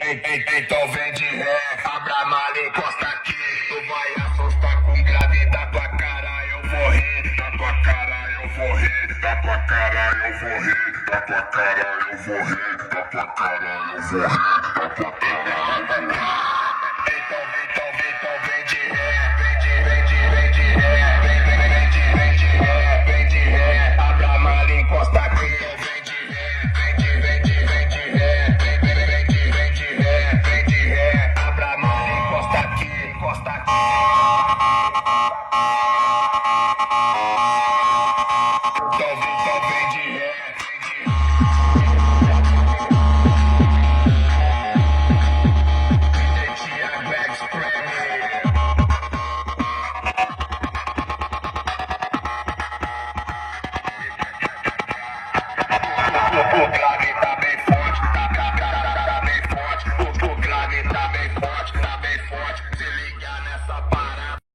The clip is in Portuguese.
Então vem de ré, abra a mala e encosta aqui. Tu vai assustar com grave da tua cara, eu vou rir. Da tua cara eu vou rir, da tua cara eu vou rir, da tua cara eu vou rir, da tua cara eu vou rir, da tua cara.